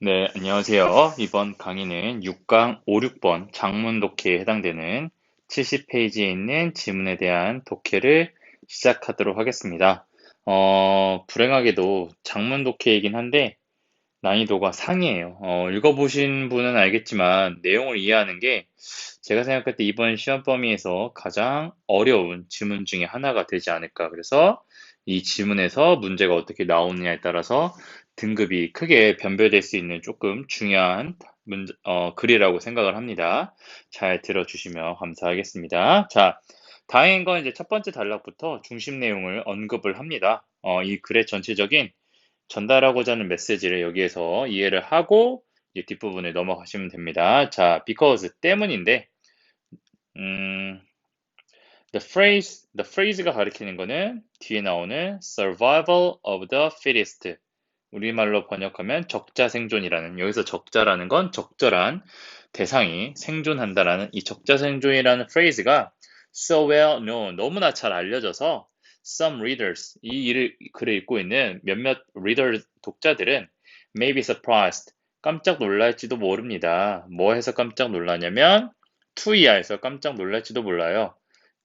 네, 안녕하세요. 이번 강의는 6강 5, 6번 장문 독해에 해당되는 70페이지에 있는 지문에 대한 독해를 시작하도록 하겠습니다. 불행하게도 장문 독해이긴 한데 난이도가 상이에요. 읽어보신 분은 알겠지만 내용을 이해하는 게 제가 생각할 때 이번 시험 범위에서 가장 어려운 지문 중에 하나가 되지 않을까. 그래서 이 지문에서 문제가 어떻게 나오느냐에 따라서 등급이 크게 변별될 수 있는 조금 중요한 글이라고 생각을 합니다. 잘 들어주시면 감사하겠습니다. 자, 다행인 건 이제 첫 번째 단락부터 중심 내용을 언급을 합니다. 이 글의 전체적인 전달하고자 하는 메시지를 여기에서 이해를 하고 이제 뒷부분에 넘어가시면 됩니다. 자, because 때문인데, 음, the phrase가 가리키는 거는 뒤에 나오는 survival of the fittest. 우리말로 번역하면 적자 생존이라는, 여기서 적자라는 건 적절한 대상이 생존한다라는 이 적자 생존이라는 phrase가 so well known, 너무나 잘 알려져서 some readers, 글을 읽고 있는 몇몇 reader 독자들은 may be surprised, 깜짝 놀랄지도 모릅니다. 뭐 해서 깜짝 놀라냐면 to 이하에서 깜짝 놀랄지도 몰라요.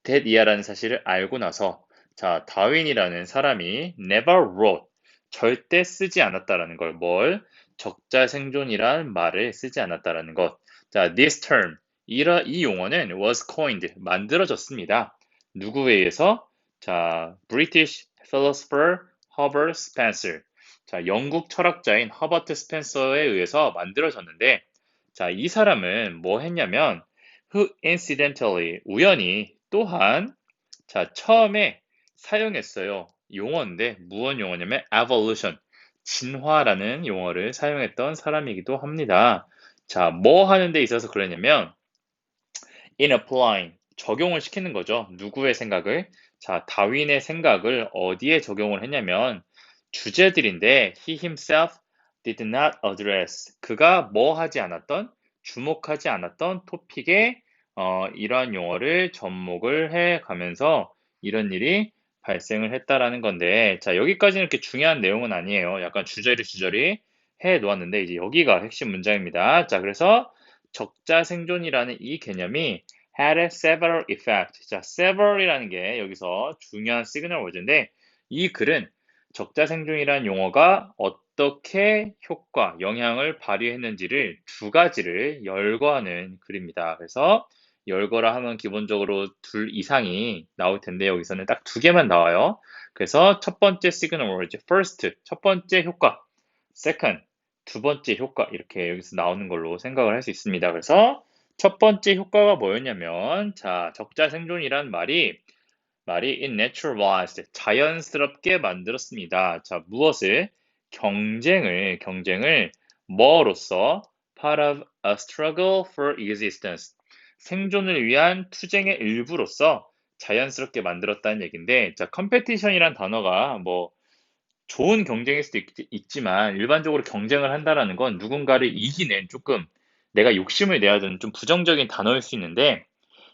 that 이하라는 사실을 알고 나서 자, 다윈이라는 사람이 never wrote, 절대 쓰지 않았다라는 걸, 적자 생존이란 말을 쓰지 않았다라는 것. 자, this term, 이 용어는 was coined, 만들어졌습니다. 누구에 의해서? 자, British philosopher Herbert Spencer. 자, 영국 철학자인 허버트 스펜서에 의해서 만들어졌는데, 자, 이 사람은 뭐 했냐면, who incidentally, 우연히 또한, 자, 처음에 사용했어요. 용어인데 무언 용어냐면 evolution, 진화라는 용어를 사용했던 사람이기도 합니다. 자, 뭐 하는 데 있어서 그러냐면 in applying, 적용을 시키는 거죠. 누구의 생각을? 자, 다윈의 생각을 어디에 적용을 했냐면 주제들인데 he himself did not address, 그가 뭐 하지 않았던, 주목하지 않았던 토픽에 이러한 용어를 접목을 해 가면서 이런 일이 발생을 했다라는 건데, 자, 여기까지는 이렇게 중요한 내용은 아니에요. 약간 주저리 해 놓았는데 이제 여기가 핵심 문장입니다. 자, 그래서 적자 생존이라는 이 개념이 had several effects. 자, several이라는 게 여기서 중요한 시그널 워드인데 이 글은 적자 생존이라는 용어가 어떻게 효과, 영향을 발휘했는지를 두 가지를 열거하는 글입니다. 그래서 열거라 하면 기본적으로 둘 이상이 나올 텐데 여기서는 딱 두 개만 나와요. 그래서 첫 번째 시그널 워드, first, 첫 번째 효과, second, 두 번째 효과 이렇게 여기서 나오는 걸로 생각을 할 수 있습니다. 그래서 첫 번째 효과가 뭐였냐면 자, 적자 생존이란 말이 in naturalized, 자연스럽게 만들었습니다. 자, 무엇을? 경쟁을 뭐로써? part of a struggle for existence, 생존을 위한 투쟁의 일부로서 자연스럽게 만들었다는 얘기인데, 자, 컴페티션이란 단어가 뭐 좋은 경쟁일 수도 있지만 일반적으로 경쟁을 한다라는 건 누군가를 이기는 조금 내가 욕심을 내야 되는 좀 부정적인 단어일 수 있는데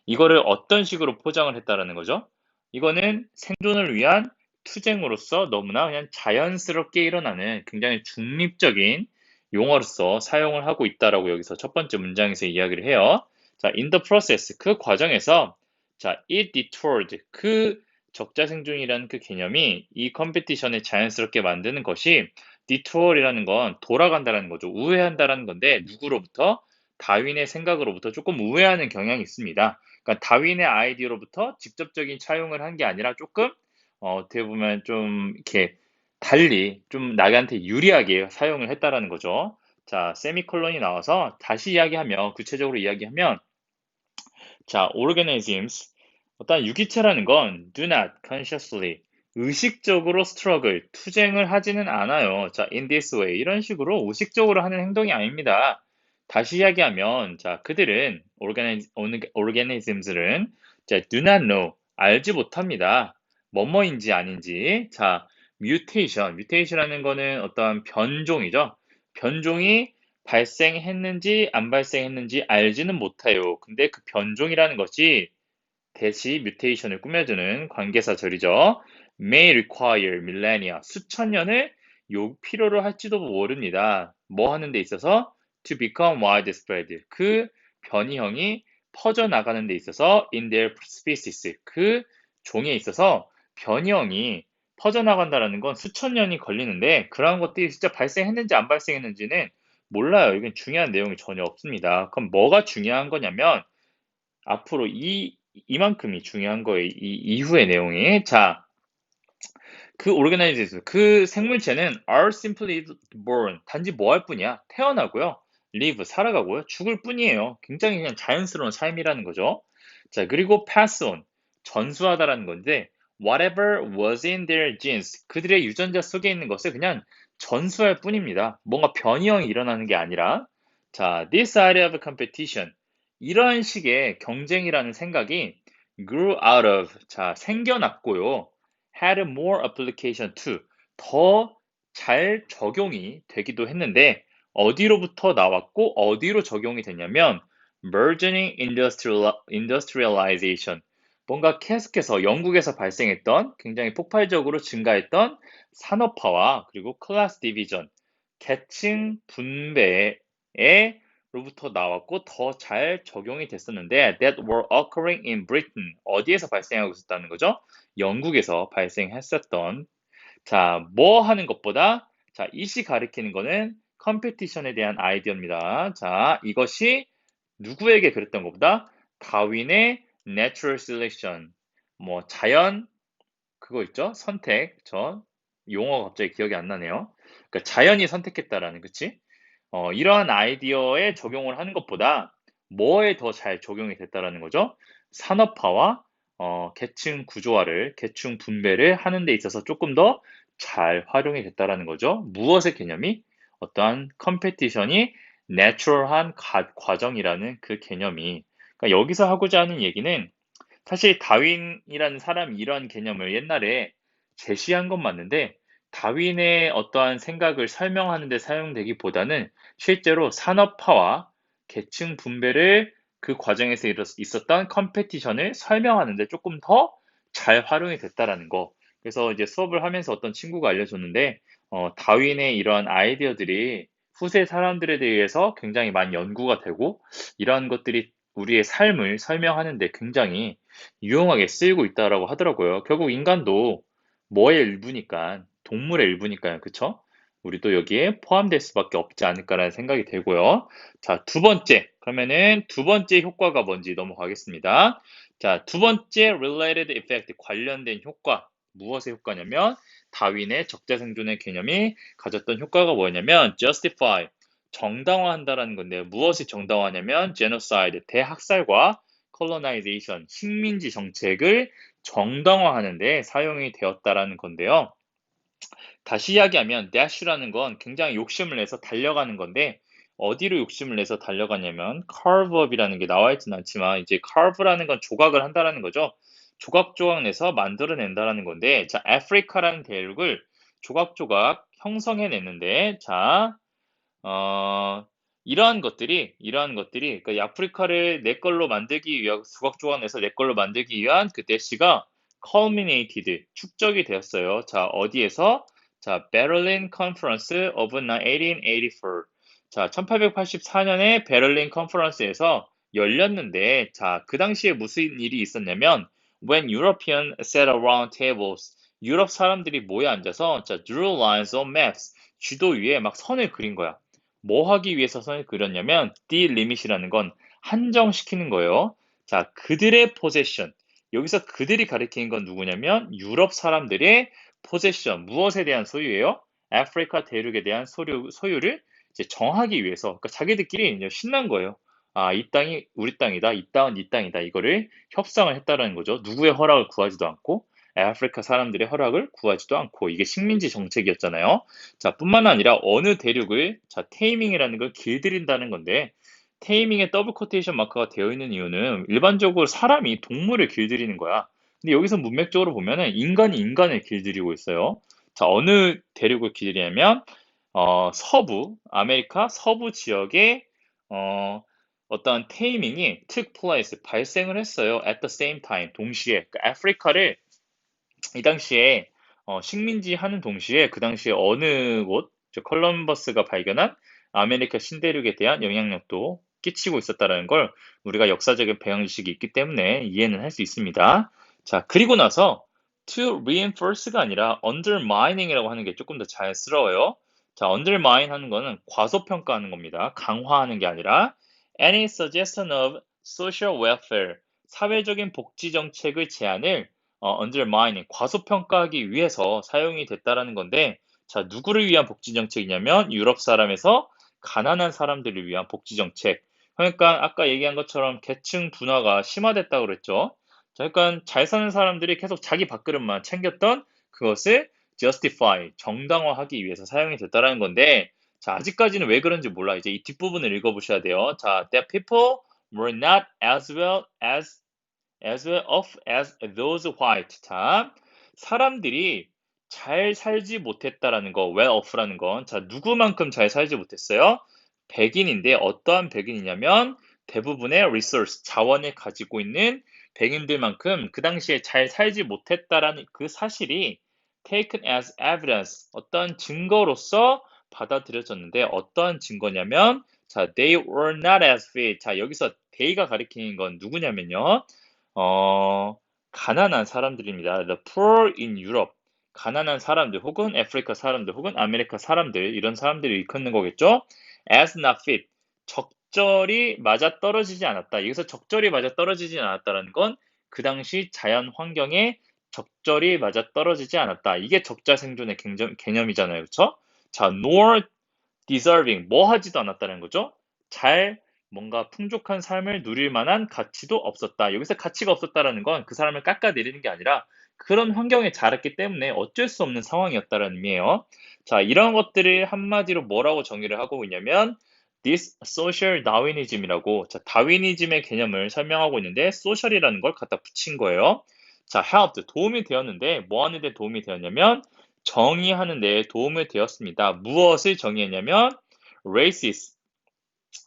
이거를 어떤 식으로 포장을 했다라는 거죠? 이거는 생존을 위한 투쟁으로서 너무나 그냥 자연스럽게 일어나는 굉장히 중립적인 용어로서 사용을 하고 있다라고 여기서 첫 번째 문장에서 이야기를 해요. 자, in the process, 그 과정에서 자, it detoured, 그 적자 생존이라는 그 개념이 이 컴피티션을 자연스럽게 만드는 것이 detour이라는 건 돌아간다라는 거죠. 우회한다라는 건데 누구로부터? 다윈의 생각으로부터 조금 우회하는 경향이 있습니다. 그러니까 다윈의 아이디어로부터 직접적인 차용을 한 게 아니라 조금 어떻게 보면 좀 이렇게 달리 좀 나한테 유리하게 사용을 했다라는 거죠. 자, 세미콜론이 나와서 다시 이야기하면 구체적으로 이야기하면 자, organisms, 어떤 유기체라는 건 do not consciously, 의식적으로 struggle, 투쟁을 하지는 않아요. 자, in this way, 이런 식으로 의식적으로 하는 행동이 아닙니다. 다시 이야기하면, 자, 그들은, organisms는, 자, do not know, 알지 못합니다. 뭐뭐인지 아닌지. 자, mutation이라는 거는 어떤 변종이죠. 변종이 발생했는지 안 발생했는지 알지는 못해요. 근데 그 변종이라는 것이 대시 뮤테이션을 꾸며주는 관계사절이죠. may require millennia, 수천 년을 필요로 할지도 모릅니다. 뭐 하는 데 있어서? To become widespread. 그 변이형이 퍼져나가는 데 있어서 in their species. 그 종에 있어서 변이형이 퍼져나간다라는 건 수천 년이 걸리는데 그러한 것들이 진짜 발생했는지 안 발생했는지는 몰라요. 이건 중요한 내용이 전혀 없습니다. 그럼 뭐가 중요한 거냐면 앞으로 이만큼이 중요한 거예요. 이 이후의 내용이. 자, 그 오르가나이제이션, 그 생물체는 are simply born, 단지 뭐 할 뿐이야. 태어나고요. live, 살아가고요. 죽을 뿐이에요. 굉장히 그냥 자연스러운 삶이라는 거죠. 자, 그리고 pass on, 전수하다라는 건데 whatever was in their genes, 그들의 유전자 속에 있는 것을 그냥 전수할 뿐입니다. 뭔가 변이형이 일어나는 게 아니라 자, this idea of competition, 이런 식의 경쟁이라는 생각이 grew out of, 자, 생겨났고요. had more application to, 더 잘 적용이 되기도 했는데 어디로부터 나왔고 어디로 적용이 되냐면 burgeoning industrialization, 뭔가 계속해서 영국에서 발생했던 굉장히 폭발적으로 증가했던 산업화와 그리고 class division, 계층 분배에 로부터 나왔고 더 잘 적용이 됐었는데 that were occurring in Britain, 어디에서 발생하고 있었다는 거죠? 영국에서 발생했었던, 자, 뭐 하는 것보다, 자, 이시 가리키는 거는 컴페티션에 대한 아이디어입니다. 자, 이것이 누구에게 그랬던 것보다 다윈의 natural selection, 뭐 자연 그거 있죠? 선택. 저 용어가 갑자기 기억이 안 나네요. 그러니까 자연이 선택했다라는, 그치? 이러한 아이디어에 적용을 하는 것보다 뭐에 더 잘 적용이 됐다라는 거죠? 산업화와 계층 구조화를, 계층 분배를 하는 데 있어서 조금 더 잘 활용이 됐다라는 거죠. 무엇의 개념이? 어떠한 컴페티션이 내추럴한 과정이라는 그 개념이. 그러니까 여기서 하고자 하는 얘기는 사실 다윈이라는 사람이 이러한 개념을 옛날에 제시한 건 맞는데 다윈의 어떠한 생각을 설명하는 데 사용되기보다는 실제로 산업화와 계층 분배를 그 과정에서 있었던 컴페티션을 설명하는 데 조금 더 잘 활용이 됐다라는 거. 그래서 이제 수업을 하면서 어떤 친구가 알려줬는데 다윈의 이러한 아이디어들이 후세 사람들에 대해서 굉장히 많이 연구가 되고 이러한 것들이 우리의 삶을 설명하는 데 굉장히 유용하게 쓰이고 있다라고 하더라고요. 결국 인간도 뭐의 일부니까, 동물의 일부니까요. 그쵸? 우리도 여기에 포함될 수밖에 없지 않을까라는 생각이 되고요. 자, 두 번째. 그러면은 두 번째 효과가 뭔지 넘어가겠습니다. 자, 두 번째 related effect, 관련된 효과. 무엇의 효과냐면 다윈의 적자생존의 개념이 가졌던 효과가 뭐냐면 justify, 정당화한다라는 건데요. 무엇이 정당화냐면 genocide, 대학살과 colonization, 식민지 정책을 정당화하는 데 사용이 되었다라는 건데요. 다시 이야기하면 dash라는 건 굉장히 욕심을 내서 달려가는 건데 어디로 욕심을 내서 달려가냐면 carve up이라는 게 나와 있지는 않지만 이제 carve라는 건 조각을 한다라는 거죠. 조각조각 내서 만들어낸다라는 건데 자, 아프리카라는 대륙을 조각조각 형성해냈는데 자, 어, 이러한 것들이, 그러니까 아프리카를 내 걸로 만들기 위한, 조각조각 내서 내 걸로 만들기 위한 그 대시가 culminated, 축적이 되었어요. 자, 어디에서? 자, 베를린 컨퍼런스 of 1884. 자, 1884년에 베를린 컨퍼런스에서 열렸는데, 자, 그 당시에 무슨 일이 있었냐면, when Europeans sat around tables, 유럽 사람들이 모여 앉아서, 자, drew lines on maps, 지도 위에 막 선을 그린 거야. 뭐 하기 위해서 선을 그렸냐면 delimit이라는 건 한정시키는 거예요. 자, 그들의 possession. 여기서 그들이 가리키는 건 누구냐면 유럽 사람들의 possession. 무엇에 대한 소유예요? 아프리카 대륙에 대한 소유를 이제 정하기 위해서. 그러니까 자기들끼리 이제 신난 거예요. 아, 이 땅이 우리 땅이다. 이 땅은 네 땅이다. 이거를 협상을 했다라는 거죠. 누구의 허락을 구하지도 않고 아프리카 사람들의 허락을 구하지도 않고 이게 식민지 정책이었잖아요. 자, 뿐만 아니라 어느 대륙을, 자, 테이밍이라는 걸 길들인다는 건데, 테이밍에 더블 코테이션 마크가 되어 있는 이유는 일반적으로 사람이 동물을 길들이는 거야. 근데 여기서 문맥적으로 보면은 인간이 인간을 길들이고 있어요. 자, 어느 대륙을 길들이냐면, 아메리카 서부 지역에, 어, 어떤 테이밍이 took place, 발생을 했어요. at the same time, 동시에. 그러니까 아프리카를 이 당시에 식민지 하는 동시에 그 당시에 어느 곳, 즉 컬럼버스가 발견한 아메리카 신대륙에 대한 영향력도 끼치고 있었다는 걸 우리가 역사적인 배경지식이 있기 때문에 이해는 할 수 있습니다. 자, 그리고 나서 to reinforce가 아니라 undermining이라고 하는 게 조금 더 자연스러워요. 자, undermine 하는 거는 과소평가하는 겁니다. 강화하는 게 아니라 any suggestion of social welfare, 사회적인 복지 정책의 제안을 undermining, 과소평가하기 위해서 사용이 됐다라는 건데, 자, 누구를 위한 복지 정책이냐면 유럽 사람에서 가난한 사람들을 위한 복지 정책. 그러니까 아까 얘기한 것처럼 계층 분화가 심화됐다고 그랬죠. 자, 그러니까 잘 사는 사람들이 계속 자기 밥그릇만 챙겼던 그것을 justify, 정당화하기 위해서 사용이 됐다라는 건데, 자, 아직까지는 왜 그런지 몰라. 이제 이 뒷부분을 읽어보셔야 돼요. 자, that people were not as well off as those white. 자, 사람들이 잘 살지 못했다라는 거, well off라는 건, 자, 누구만큼 잘 살지 못했어요? 백인인데 어떠한 백인이냐면 대부분의 resource, 자원을 가지고 있는 백인들만큼 그 당시에 잘 살지 못했다라는 그 사실이 taken as evidence, 어떠한 증거로서 받아들여졌는데 어떠한 증거냐면 자, they were not as fit. 자, 여기서 they가 가리키는 건 누구냐면요. 가난한 사람들입니다. The poor in Europe. 가난한 사람들 혹은 아프리카 사람들 혹은 아메리카 사람들 이런 사람들이 일컫는 거겠죠. As not fit. 적절히 맞아떨어지지 않았다. 여기서 적절히 맞아떨어지지 않았다는 건 그 당시 자연 환경에 적절히 맞아떨어지지 않았다. 이게 적자 생존의 개념이잖아요. 그렇죠? 자, nor deserving, 뭐 하지도 않았다는 거죠. 잘 뭔가 풍족한 삶을 누릴 만한 가치도 없었다. 여기서 가치가 없었다라는 건 그 사람을 깎아내리는 게 아니라 그런 환경에 자랐기 때문에 어쩔 수 없는 상황이었다라는 의미예요. 자, 이런 것들을 한마디로 뭐라고 정의를 하고 있냐면 this social Darwinism이라고, 자, 다윈이즘의 개념을 설명하고 있는데 social이라는 걸 갖다 붙인 거예요. 자, helped, 도움이 되었는데 뭐 하는 데 도움이 되었냐면 정의하는 데 도움이 되었습니다. 무엇을 정의했냐면 races,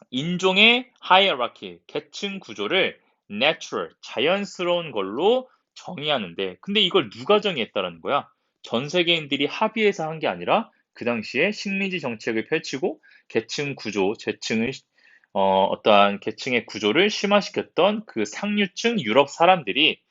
인종의 hierarchy, 계층 구조를 natural, 자연스러운 걸로 정의하는데, 근데 이걸 누가 정의했다라는 거야? 전 세계인들이 합의해서 한 게 아니라 그 당시에 식민지 정책을 펼치고 계층 구조, 계층의 어떠한 계층의 구조를 심화시켰던 그 상류층 유럽 사람들이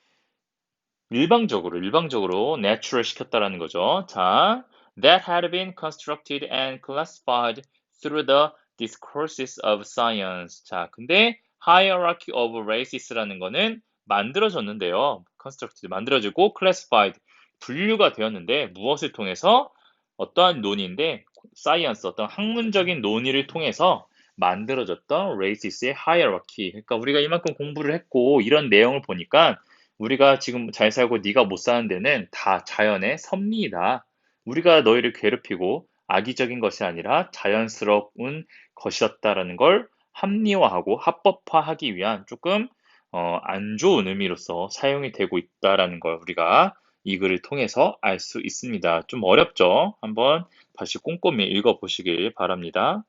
일방적으로 natural 시켰다라는 거죠. 자, that had been constructed and classified through the discourses of science. 자, 근데 hierarchy of races라는 거는 만들어졌는데요. constructed, 만들어지고 classified, 분류가 되었는데 무엇을 통해서? 어떠한 논의인데 science, 어떤 학문적인 논의를 통해서 만들어졌던 races의 hierarchy. 그러니까 우리가 이만큼 공부를 했고 이런 내용을 보니까 우리가 지금 잘 살고 네가 못 사는 데는 다 자연의 섭리이다. 우리가 너희를 괴롭히고 악의적인 것이 아니라 자연스러운 것이었다라는 걸 합리화하고 합법화하기 위한 조금 안 좋은 의미로서 사용이 되고 있다라는 걸 우리가 이 글을 통해서 알 수 있습니다. 좀 어렵죠? 한번 다시 꼼꼼히 읽어보시길 바랍니다.